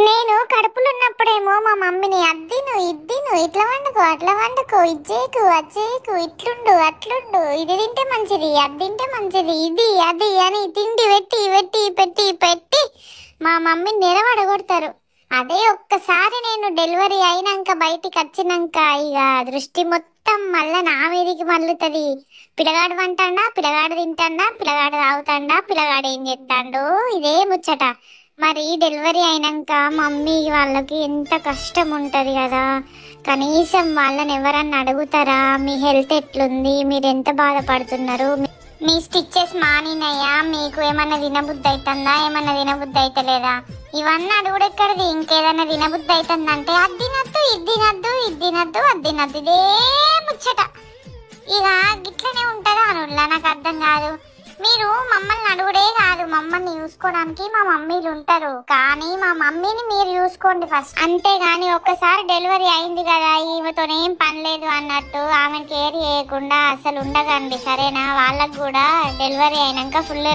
నేను కడుపులో ఉన్నప్పుడేమో మా మమ్మీని అద్దిను ఇద్దిను ఇట్లా వండుకో అట్లా వండుకో ఇచ్చేకు అచ్చేకు ఇట్లుండు అట్లుండు ఇది తింటే మంచిది అది తింటే మంచిది ఇది అది అని తిండి పెట్టి పెట్టి పెట్టి పెట్టి మా మమ్మీని నిలబడగొడతారు. అదే ఒక్కసారి నేను డెలివరీ అయినాక బయటికి వచ్చినాక ఇక దృష్టి మొత్తం మళ్ళా నా మీదికి మళ్ళుతుంది. పిల్లగాడు వంటాడా, పిల్లగాడు తింటాడా, పిల్లగాడు తాగుతాడా, పిల్లగాడు ఏం చేస్తాడు, ఇదే ముచ్చట. మరి డెలివరీ అయినాక మమ్మీ వాళ్ళకి ఎంత కష్టం ఉంటుంది కదా. కనీసం వాళ్ళని ఎవరన్నా అడుగుతారా మీ హెల్త్ ఎట్లుంది, మీరు ఎంత బాధపడుతున్నారు, మీ స్టిచ్చెస్ మానినాయా, మీకు ఏమన్నా తినబుద్ధి అవుతుందా, ఏమన్నా తినబుద్ధి అవుతలేదా, ఇవన్నీ అడుగుడు ఎక్కడిది. ఇంకేదన్నా తినబుద్ధి అవుతుందంటే అది తినద్దు ఇది తినద్దు ఇది తినద్దు అది తినద్దు, ఇదే ముచ్చట. ఇక గిట్లనే ఉంటుందా అనుల్లా నాకు అర్థం కాదు. మీరు మమ్మల్ని అడుగుడే కాదు, మమ్మల్ని చూసుకోవడానికి మా మమ్మీలు ఉంటారు, కానీ మా మమ్మీని మీరు చూసుకోండి ఫస్ట్. అంతేగాని ఒక్కసారి డెలివరీ అయింది కదా ఈమెతోనేం పని లేదు అన్నట్టు ఆమె కేర్ చేయకుండా అసలు ఉండకండి, సరేనా. వాళ్ళకు కూడా డెలివరీ అయినాక ఫుల్